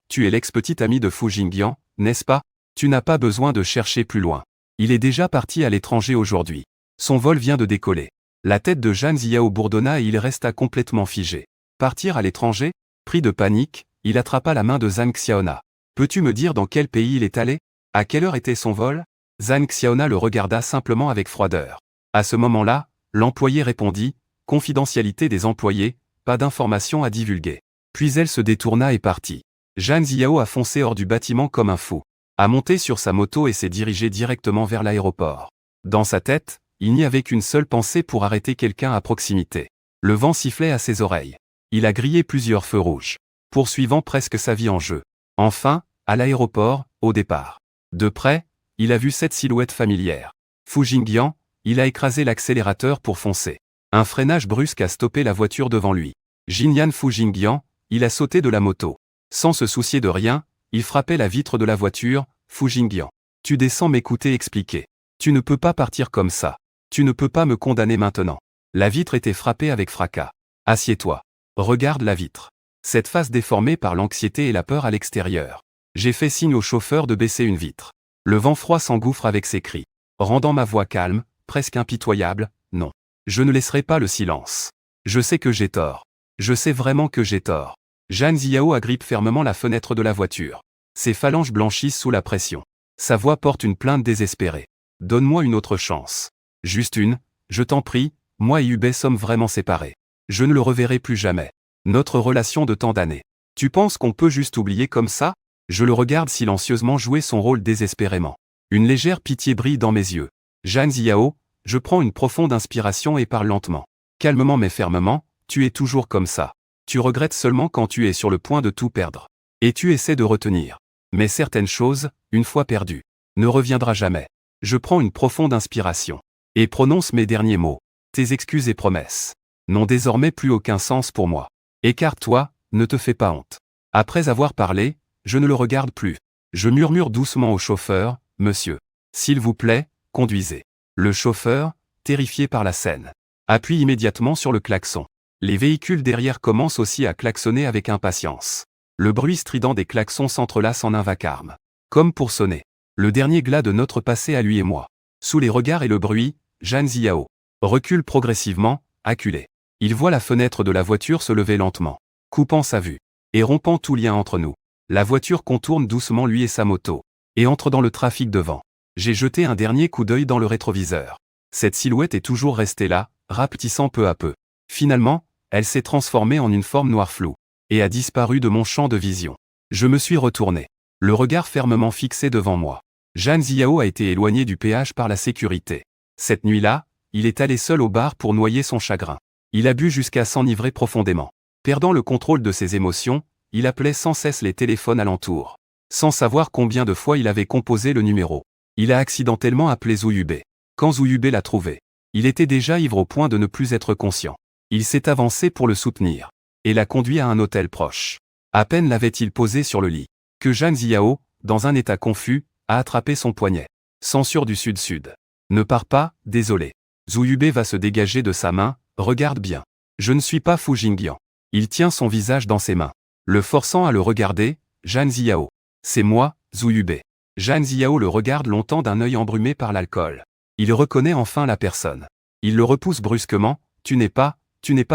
Tu es l'ex-petite amie de Fu Jingyan, n'est-ce pas? Tu n'as pas besoin de chercher plus loin. Il est déjà parti à l'étranger aujourd'hui. Son vol vient de décoller. La tête de Zhang Ziao bourdonna et il resta complètement figé. Partir à l'étranger? Pris de panique, il attrapa la main de Zhang Xiaona. Peux-tu me dire dans quel pays il est allé? À quelle heure était son vol? Zhang Xiaona le regarda simplement avec froideur. À ce moment-là, l'employé répondit, confidentialité des employés, pas d'informations à divulguer. Puis elle se détourna et partit. Zhang Ziao a foncé hors du bâtiment comme un fou. A monté sur sa moto et s'est dirigé directement vers l'aéroport. Dans sa tête, il n'y avait qu'une seule pensée pour arrêter quelqu'un à proximité. Le vent sifflait à ses oreilles. Il a grillé plusieurs feux rouges, poursuivant presque sa vie en jeu. Enfin, à l'aéroport, au départ. De près, il a vu cette silhouette familière. Fu Jingyan, il a écrasé l'accélérateur pour foncer. Un freinage brusque a stoppé la voiture devant lui. Jinyan Fu Jingyan, il a sauté de la moto. Sans se soucier de rien, il frappait la vitre de la voiture. Fu Jingyan. Tu descends m'écouter expliquer. Tu ne peux pas partir comme ça. Tu ne peux pas me condamner maintenant. La vitre était frappée avec fracas. Assieds-toi. Regarde la vitre. Cette face déformée par l'anxiété et la peur à l'extérieur. J'ai fait signe au chauffeur de baisser une vitre. Le vent froid s'engouffre avec ses cris. Rendant ma voix calme, presque impitoyable, non. Je ne laisserai pas le silence. Je sais que j'ai tort. Je sais vraiment que j'ai tort. Zhang Ziao agrippe fermement la fenêtre de la voiture. Ses phalanges blanchissent sous la pression. Sa voix porte une plainte désespérée. Donne-moi une autre chance. Juste une, je t'en prie, moi et Hubei sommes vraiment séparés. Je ne le reverrai plus jamais. Notre relation de tant d'années. Tu penses qu'on peut juste oublier comme ça? Je le regarde silencieusement jouer son rôle désespérément. Une légère pitié brille dans mes yeux. Zhang Ziao, je prends une profonde inspiration et parle lentement. Calmement mais fermement, tu es toujours comme ça. Tu regrettes seulement quand tu es sur le point de tout perdre. Et tu essaies de retenir. Mais certaines choses, une fois perdues, ne reviendra jamais. Je prends une profonde inspiration. Et prononce mes derniers mots. Tes excuses et promesses n'ont désormais plus aucun sens pour moi. Écarte-toi, ne te fais pas honte. Après avoir parlé, je ne le regarde plus. Je murmure doucement au chauffeur, monsieur. S'il vous plaît, conduisez. Le chauffeur, terrifié par la scène, appuie immédiatement sur le klaxon. Les véhicules derrière commencent aussi à klaxonner avec impatience. Le bruit strident des klaxons s'entrelace en un vacarme. Comme pour sonner. Le dernier glas de notre passé à lui et moi. Sous les regards et le bruit, Zhang Ziao recule progressivement, acculé. Il voit la fenêtre de la voiture se lever lentement, coupant sa vue, et rompant tout lien entre nous. La voiture contourne doucement lui et sa moto, et entre dans le trafic devant. J'ai jeté un dernier coup d'œil dans le rétroviseur. Cette silhouette est toujours restée là, rapetissant peu à peu. Finalement, elle s'est transformée en une forme noire floue, et a disparu de mon champ de vision. Je me suis retourné, le regard fermement fixé devant moi. Zhang Ziao a été éloigné du péage par la sécurité. Cette nuit-là, il est allé seul au bar pour noyer son chagrin. Il a bu jusqu'à s'enivrer profondément. Perdant le contrôle de ses émotions, il appelait sans cesse les téléphones alentour. Sans savoir combien de fois il avait composé le numéro. Il a accidentellement appelé Zhu Yubei. Quand Zhu Yubei l'a trouvé, il était déjà ivre au point de ne plus être conscient. Il s'est avancé pour le soutenir, et l'a conduit à un hôtel proche. À peine l'avait-il posé sur le lit, que Zhang Ziao, dans un état confus, a attrapé son poignet. Censure du Sud-Sud. Ne pars pas, désolé. Zhu Yubei va se dégager de sa main, regarde bien. Je ne suis pas Fu Jingyan. Il tient son visage dans ses mains, le forçant à le regarder. Zhang Ziao. C'est moi, Zhu Yubei. Zhang Ziao le regarde longtemps d'un œil embrumé par l'alcool. Il reconnaît enfin la personne. Il le repousse brusquement. Tu n'es pas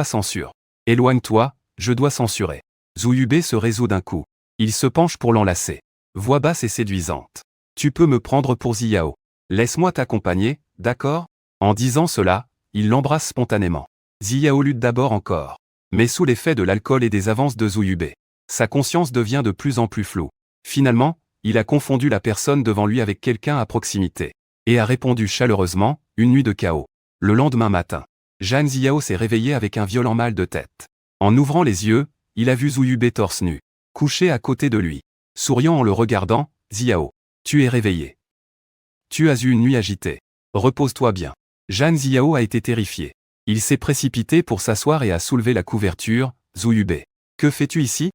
censure. Éloigne-toi, je dois censurer. Zhu Yubei se résout d'un coup. Il se penche pour l'enlacer. Voix basse et séduisante. Tu peux me prendre pour Ziao. Laisse-moi t'accompagner, d'accord? En disant cela, il l'embrasse spontanément. Ziao lutte d'abord encore. Mais sous l'effet de l'alcool et des avances de Zhu Yubei, sa conscience devient de plus en plus floue. Finalement, il a confondu la personne devant lui avec quelqu'un à proximité. Et a répondu chaleureusement, une nuit de chaos. Le lendemain matin, Zhang Ziao s'est réveillé avec un violent mal de tête. En ouvrant les yeux, il a vu Zhu Yubei torse nu, couché à côté de lui. Souriant en le regardant, Ziao. Tu es réveillé. Tu as eu une nuit agitée. Repose-toi bien. Zhang Ziao a été terrifié. Il s'est précipité pour s'asseoir et a soulevé la couverture. Zhu Yubei. Que fais-tu ici?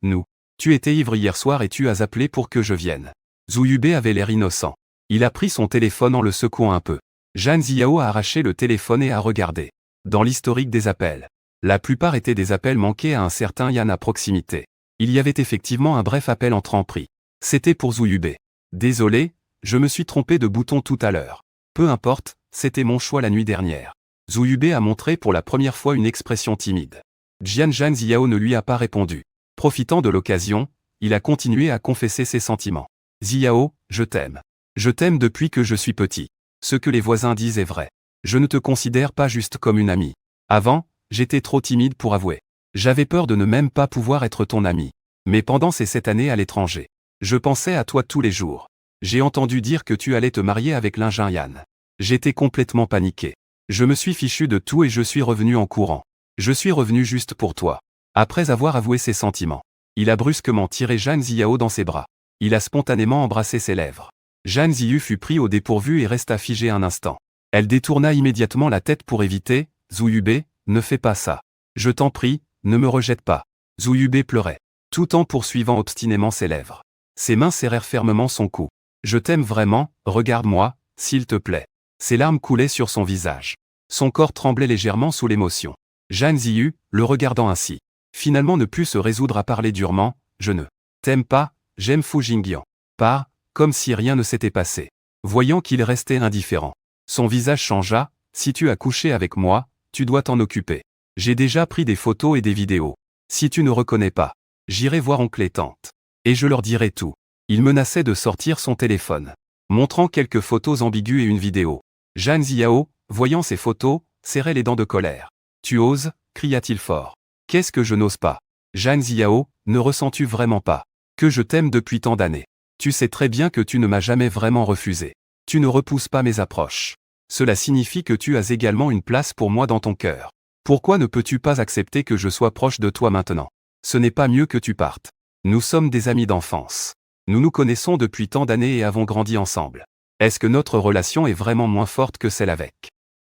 Nous. Tu étais ivre hier soir et tu as appelé pour que je vienne. Zhu Yubei avait l'air innocent. Il a pris son téléphone en le secouant un peu. Zhang Ziao a arraché le téléphone et a regardé. Dans l'historique des appels, la plupart étaient des appels manqués à un certain Yan à proximité. Il y avait effectivement un bref appel entrant pris. C'était pour Zhu Yubei. Désolé, Je me suis trompé de bouton tout à l'heure. Peu importe, c'était mon choix la nuit dernière. Zhu Yubei a montré pour la première fois une expression timide. Jian Ziao ne lui a pas répondu. Profitant de l'occasion, il a continué à confesser ses sentiments. Ziao, je t'aime. Je t'aime depuis que je suis petit. Ce que les voisins disent est vrai. Je ne te considère pas juste comme une amie. Avant, j'étais trop timide pour avouer. J'avais peur de ne même pas pouvoir être ton ami. Mais pendant ces 7 années à l'étranger, je pensais à toi tous les jours. J'ai entendu dire que tu allais te marier avec Lin Jinyan. J'étais complètement paniqué. Je me suis fichu de tout et je suis revenu en courant. Je suis revenu juste pour toi. Après avoir avoué ses sentiments, il a brusquement tiré Zhang Ziao dans ses bras. Il a spontanément embrassé ses lèvres. Zhang Ziyu fut pris au dépourvu et resta figée un instant. Elle détourna immédiatement la tête pour éviter. Zhu Yubei, ne fais pas ça. Je t'en prie, ne me rejette pas. Zhu Yubei pleurait, tout en poursuivant obstinément ses lèvres. Ses mains serrèrent fermement son cou. Je t'aime vraiment, regarde-moi, s'il te plaît. Ses larmes coulaient sur son visage. Son corps tremblait légèrement sous l'émotion. Zhang Ziyu, le regardant ainsi, finalement ne put se résoudre à parler durement. Je ne t'aime pas, j'aime Fu Jingyan. Pas, comme si rien ne s'était passé. Voyant qu'il restait indifférent, son visage changea. Si tu as couché avec moi, tu dois t'en occuper. J'ai déjà pris des photos et des vidéos. Si tu ne reconnais pas, j'irai voir oncle et tante. Et je leur dirai tout. Il menaçait de sortir son téléphone, montrant quelques photos ambiguës et une vidéo. Zhang Ziao, voyant ces photos, serrait les dents de colère. Tu oses, cria-t-il fort. Qu'est-ce que je n'ose pas? Zhang Ziao, ne ressens-tu vraiment pas que je t'aime depuis tant d'années? Tu sais très bien que tu ne m'as jamais vraiment refusé. Tu ne repousses pas mes approches. Cela signifie que tu as également une place pour moi dans ton cœur. Pourquoi ne peux-tu pas accepter que je sois proche de toi maintenant? Ce n'est pas mieux que tu partes. Nous sommes des amis d'enfance. Nous nous connaissons depuis tant d'années et avons grandi ensemble. Est-ce que notre relation est vraiment moins forte que celle avec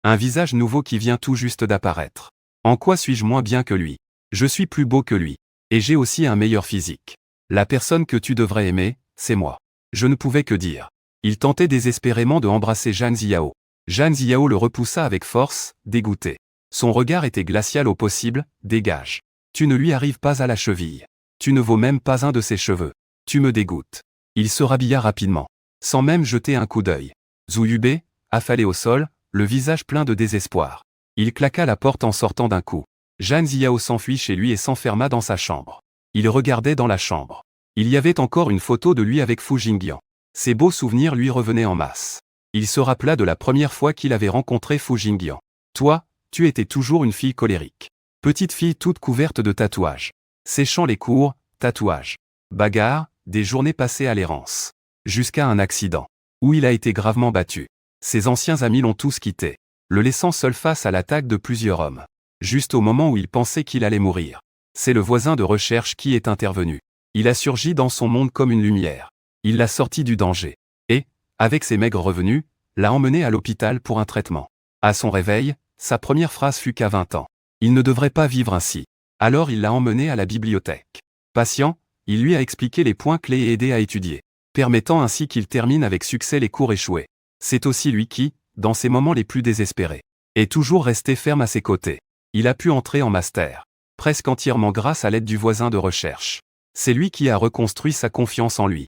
un visage nouveau qui vient tout juste d'apparaître? En quoi suis-je moins bien que lui? Je suis plus beau que lui. Et j'ai aussi un meilleur physique. La personne que tu devrais aimer, c'est moi. Je ne pouvais que dire. Il tentait désespérément de embrasser Zhang Ziao. Zhang Ziao le repoussa avec force, dégoûté. Son regard était glacial au possible. Dégage. Tu ne lui arrives pas à la cheville. Tu ne vaux même pas un de ses cheveux. Tu me dégoûtes. Il se rhabilla rapidement, sans même jeter un coup d'œil. Zhu Yubei, affalé au sol, le visage plein de désespoir. Il claqua la porte en sortant d'un coup. Zhang Ziao s'enfuit chez lui et s'enferma dans sa chambre. Il regardait dans la chambre. Il y avait encore une photo de lui avec Fu Jingyan. Ses beaux souvenirs lui revenaient en masse. Il se rappela de la première fois qu'il avait rencontré Fu Jingyan. Toi, tu étais toujours une fille colérique. Petite fille toute couverte de tatouages. Séchant les cours, tatouages. Bagarres, des journées passées à l'errance. Jusqu'à un accident. Où il a été gravement battu. Ses anciens amis l'ont tous quitté, le laissant seul face à l'attaque de plusieurs hommes. Juste au moment où il pensait qu'il allait mourir. C'est le voisin de recherche qui est intervenu. Il a surgi dans son monde comme une lumière. Il l'a sorti du danger. Et, avec ses maigres revenus, l'a emmené à l'hôpital pour un traitement. À son réveil, sa première phrase fut qu'à 20 ans, il ne devrait pas vivre ainsi. Alors il l'a emmené à la bibliothèque. Patient, il lui a expliqué les points clés et aidé à étudier, permettant ainsi qu'il termine avec succès les cours échoués. C'est aussi lui qui, dans ses moments les plus désespérés, est toujours resté ferme à ses côtés. Il a pu entrer en master, presque entièrement grâce à l'aide du voisin de recherche. C'est lui qui a reconstruit sa confiance en lui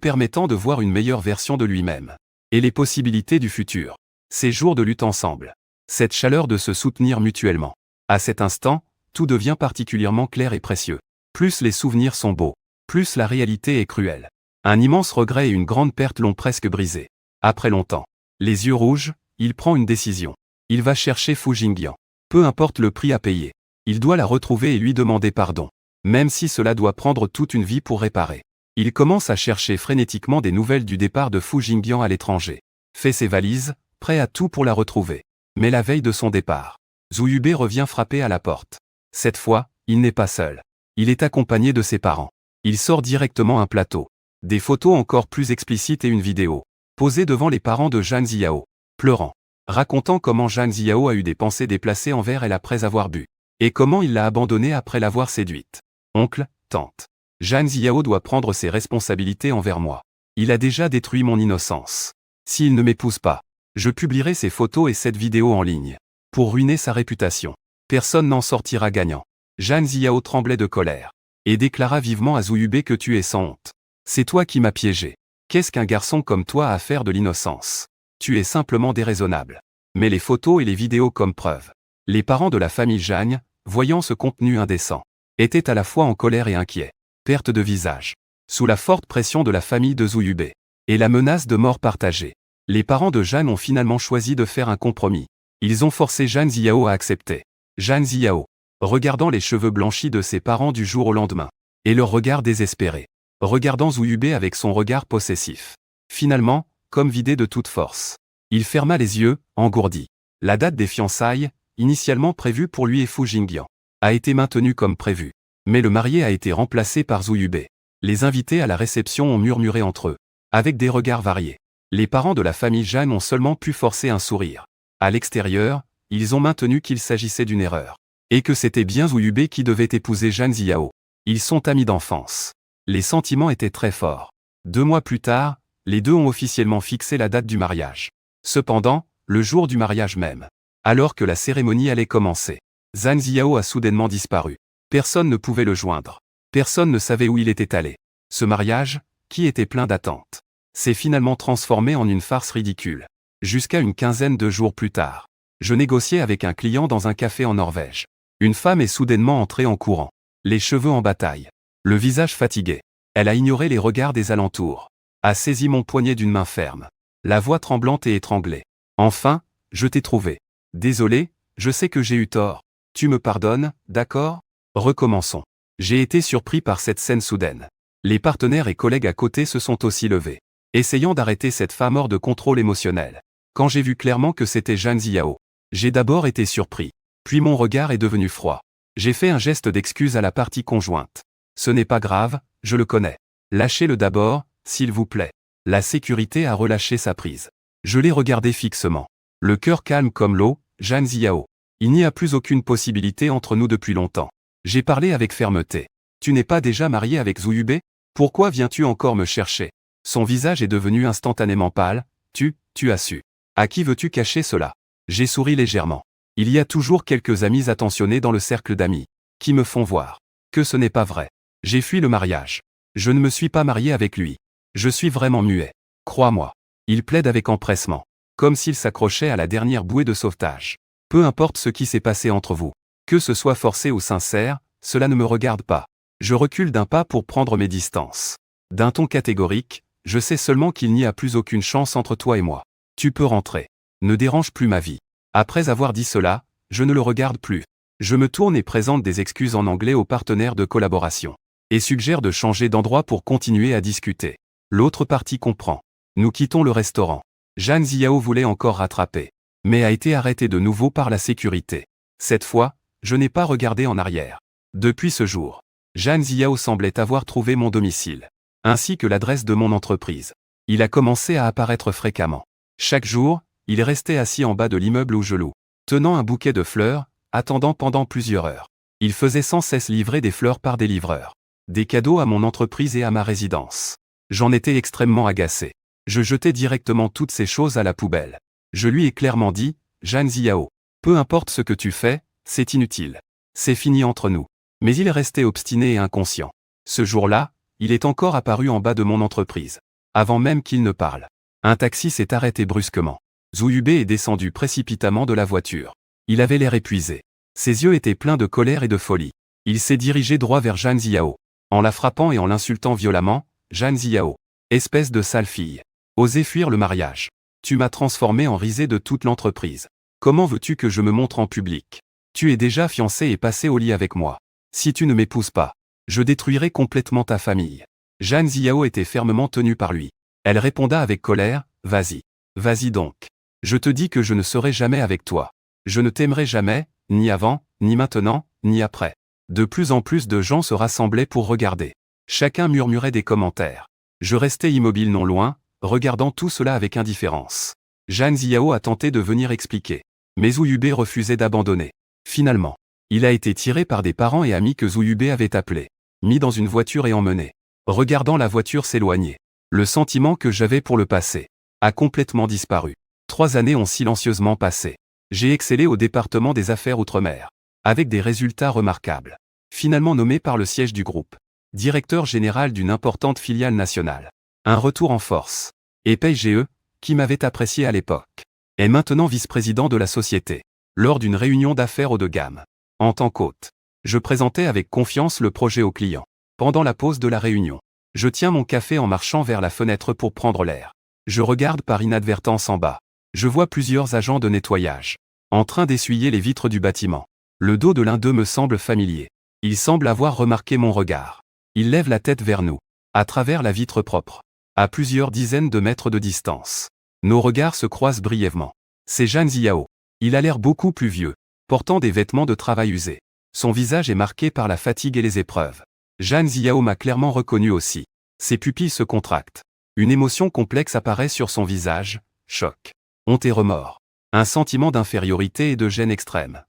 permettant de voir une meilleure version de lui-même. Et les possibilités du futur. Ces jours de lutte ensemble. Cette chaleur de se soutenir mutuellement. À cet instant, tout devient particulièrement clair et précieux. Plus les souvenirs sont beaux, plus la réalité est cruelle. Un immense regret et une grande perte l'ont presque brisé. Après longtemps, les yeux rouges, il prend une décision. Il va chercher Fu Jingyan. Peu importe le prix à payer. Il doit la retrouver et lui demander pardon. Même si cela doit prendre toute une vie pour réparer. Il commence à chercher frénétiquement des nouvelles du départ de Fu Jingyan à l'étranger. Fait ses valises, prêt à tout pour la retrouver. Mais la veille de son départ, Zhu Yubei revient frapper à la porte. Cette fois, il n'est pas seul. Il est accompagné de ses parents. Il sort directement un plateau. Des photos encore plus explicites et une vidéo. Posée devant les parents de Zhang Ziao. Pleurant. Racontant comment Zhang Ziao a eu des pensées déplacées envers elle après avoir bu. Et comment il l'a abandonnée après l'avoir séduite. Oncle, tante. Zhang Ziao doit prendre ses responsabilités envers moi. Il a déjà détruit mon innocence. S'il ne m'épouse pas, je publierai ces photos et cette vidéo en ligne. Pour ruiner sa réputation. Personne n'en sortira gagnant. Zhang Ziao tremblait de colère. Et déclara vivement à Zhu Yubei que tu es sans honte. C'est toi qui m'as piégé. Qu'est-ce qu'un garçon comme toi a à faire de l'innocence? Tu es simplement déraisonnable. Mais les photos et les vidéos comme preuve. Les parents de la famille Jagne, voyant ce contenu indécent, étaient à la fois en colère et inquiets. Perte de visage. Sous la forte pression de la famille de Zouyubé et la menace de mort partagée, les parents de Jeanne ont finalement choisi de faire un compromis. Ils ont forcé Jeanne Ziao à accepter. Jeanne Ziao, regardant les cheveux blanchis de ses parents du jour au lendemain, et leur regard désespéré, regardant Zouyubé avec son regard possessif. Finalement, comme vidé de toute force, il ferma les yeux, engourdi. La date des fiançailles, initialement prévue pour lui et Fu Jingyan, a été maintenue comme prévu. Mais le marié a été remplacé par Zouyubé. Les invités à la réception ont murmuré entre eux, avec des regards variés. Les parents de la famille Jeanne ont seulement pu forcer un sourire. À l'extérieur, ils ont maintenu qu'il s'agissait d'une erreur, et que c'était bien Zouyubé qui devait épouser Jeanne Ziao. Ils sont amis d'enfance. Les sentiments étaient très forts. 2 mois plus tard, les deux ont officiellement fixé la date du mariage. Cependant, le jour du mariage même, alors que la cérémonie allait commencer, Zhang Ziao a soudainement disparu. Personne ne pouvait le joindre. Personne ne savait où il était allé. Ce mariage, qui était plein d'attentes, s'est finalement transformé en une farce ridicule. Jusqu'à une quinzaine de jours plus tard, je négociais avec un client dans un café en Norvège. Une femme est soudainement entrée en courant, les cheveux en bataille, le visage fatigué. Elle a ignoré les regards des alentours, a saisi mon poignet d'une main ferme, la voix tremblante et étranglée. Enfin, je t'ai trouvé. Désolé, je sais que j'ai eu tort. Tu me pardonnes, d'accord? Recommençons. J'ai été surpris par cette scène soudaine. Les partenaires et collègues à côté se sont aussi levés, essayant d'arrêter cette femme hors de contrôle émotionnel. Quand j'ai vu clairement que c'était Jeanne Ziao, j'ai d'abord été surpris, puis mon regard est devenu froid. J'ai fait un geste d'excuse à la partie conjointe. Ce n'est pas grave, je le connais. Lâchez-le d'abord, s'il vous plaît. La sécurité a relâché sa prise. Je l'ai regardé fixement. Le cœur calme comme l'eau, Jeanne Ziao. Il n'y a plus aucune possibilité entre nous depuis longtemps. J'ai parlé avec fermeté. Tu n'es pas déjà marié avec Zouyubé? Pourquoi viens-tu encore me chercher? Son visage est devenu instantanément pâle. Tu as su. À qui veux-tu cacher cela? J'ai souri légèrement. Il y a toujours quelques amis attentionnés dans le cercle d'amis, qui me font voir que ce n'est pas vrai. J'ai fui le mariage. Je ne me suis pas marié avec lui. Je suis vraiment muet. Crois-moi. Il plaide avec empressement, comme s'il s'accrochait à la dernière bouée de sauvetage. Peu importe ce qui s'est passé entre vous. Que ce soit forcé ou sincère, cela ne me regarde pas. Je recule d'un pas pour prendre mes distances. D'un ton catégorique, je sais seulement qu'il n'y a plus aucune chance entre toi et moi. Tu peux rentrer. Ne dérange plus ma vie. Après avoir dit cela, je ne le regarde plus. Je me tourne et présente des excuses en anglais aux partenaires de collaboration, et suggère de changer d'endroit pour continuer à discuter. L'autre partie comprend. Nous quittons le restaurant. Jeanne Ziao voulait encore rattraper, mais a été arrêtée de nouveau par la sécurité. Cette fois, je n'ai pas regardé en arrière. Depuis ce jour, Jeanne Ziao semblait avoir trouvé mon domicile, ainsi que l'adresse de mon entreprise. Il a commencé à apparaître fréquemment. Chaque jour, il restait assis en bas de l'immeuble où je loue, tenant un bouquet de fleurs, attendant pendant plusieurs heures. Il faisait sans cesse livrer des fleurs par des livreurs, des cadeaux à mon entreprise et à ma résidence. J'en étais extrêmement agacé. Je jetais directement toutes ces choses à la poubelle. Je lui ai clairement dit, Jeanne Ziao, peu importe ce que tu fais, c'est inutile. C'est fini entre nous. Mais il est resté obstiné et inconscient. Ce jour-là, il est encore apparu en bas de mon entreprise. Avant même qu'il ne parle. Un taxi s'est arrêté brusquement. Zouyubé est descendu précipitamment de la voiture. Il avait l'air épuisé. Ses yeux étaient pleins de colère et de folie. Il s'est dirigé droit vers Jeanne Ziao. En la frappant et en l'insultant violemment, Jeanne Ziao. Espèce de sale fille. Osez fuir le mariage. Tu m'as transformé en risée de toute l'entreprise. Comment veux-tu que je me montre en public? Tu es déjà fiancé et passé au lit avec moi. Si tu ne m'épouses pas, je détruirai complètement ta famille. Jeanne Ziao était fermement tenue par lui. Elle réponda avec colère, vas-y. Vas-y donc. Je te dis que je ne serai jamais avec toi. Je ne t'aimerai jamais, ni avant, ni maintenant, ni après. De plus en plus de gens se rassemblaient pour regarder. Chacun murmurait des commentaires. Je restais immobile non loin, regardant tout cela avec indifférence. Jeanne Ziao a tenté de venir expliquer. Mais Zouyubé refusait d'abandonner. Finalement, il a été tiré par des parents et amis que Zouyubé avait appelés, mis dans une voiture et emmené. Regardant la voiture s'éloigner, le sentiment que j'avais pour le passé a complètement disparu. 3 années ont silencieusement passé. J'ai excellé au département des affaires outre-mer, avec des résultats remarquables. Finalement nommé par le siège du groupe, directeur général d'une importante filiale nationale. Un retour en force. Et Pei-Ge, qui m'avait apprécié à l'époque, est maintenant vice-président de la société. Lors d'une réunion d'affaires haut de gamme. En tant qu'hôte, je présentais avec confiance le projet au client. Pendant la pause de la réunion, je tiens mon café en marchant vers la fenêtre pour prendre l'air. Je regarde par inadvertance en bas. Je vois plusieurs agents de nettoyage, en train d'essuyer les vitres du bâtiment. Le dos de l'un d'eux me semble familier. Il semble avoir remarqué mon regard. Il lève la tête vers nous, à travers la vitre propre, à plusieurs dizaines de mètres de distance. Nos regards se croisent brièvement. C'est Zhang Ziao. Il a l'air beaucoup plus vieux, portant des vêtements de travail usés. Son visage est marqué par la fatigue et les épreuves. Zhang Ziao m'a clairement reconnu aussi. Ses pupilles se contractent. Une émotion complexe apparaît sur son visage, choc, honte et remords. Un sentiment d'infériorité et de gêne extrême.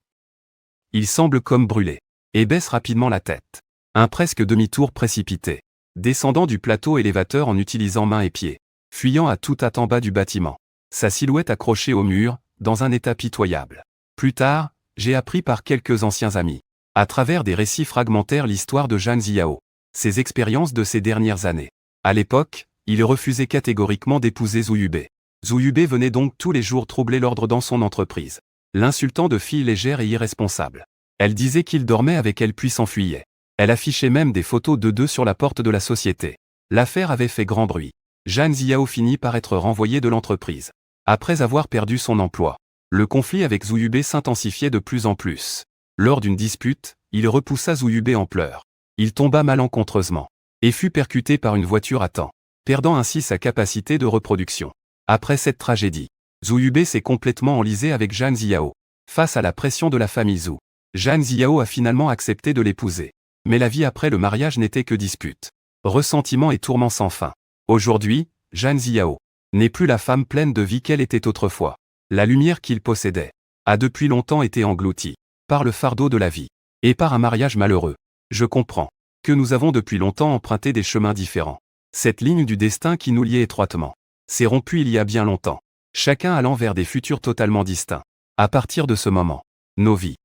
Il semble comme brûlé, et baisse rapidement la tête. Un presque demi-tour précipité, descendant du plateau élévateur en utilisant mains et pieds, fuyant à toute hâte en bas du bâtiment. Sa silhouette accrochée au mur, dans un état pitoyable. Plus tard, j'ai appris par quelques anciens amis, à travers des récits fragmentaires l'histoire de Zhang Ziao, ses expériences de ces dernières années. À l'époque, il refusait catégoriquement d'épouser Zhu Yubei. Zhu Yubei venait donc tous les jours troubler l'ordre dans son entreprise, l'insultant de fille légère et irresponsable. Elle disait qu'il dormait avec elle puis s'enfuyait. Elle affichait même des photos d'eux deux sur la porte de la société. L'affaire avait fait grand bruit. Zhang Ziao finit par être renvoyé de l'entreprise. Après avoir perdu son emploi, le conflit avec Zhu Yubei s'intensifiait de plus en plus. Lors d'une dispute, il repoussa Zhu Yubei en pleurs. Il tomba malencontreusement et fut percuté par une voiture à temps, perdant ainsi sa capacité de reproduction. Après cette tragédie, Zhu Yubei s'est complètement enlisé avec Zhang Ziao. Face à la pression de la famille Zhu, Zhang Ziao a finalement accepté de l'épouser. Mais la vie après le mariage n'était que dispute, ressentiment et tourments sans fin. Aujourd'hui, Zhang Ziao n'est plus la femme pleine de vie qu'elle était autrefois. La lumière qu'il possédait a depuis longtemps été engloutie par le fardeau de la vie et par un mariage malheureux. Je comprends que nous avons depuis longtemps emprunté des chemins différents. Cette ligne du destin qui nous liait étroitement s'est rompue il y a bien longtemps, chacun allant vers des futurs totalement distincts. À partir de ce moment, nos vies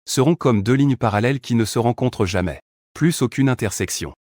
seront comme deux lignes parallèles qui ne se rencontrent jamais, plus aucune intersection.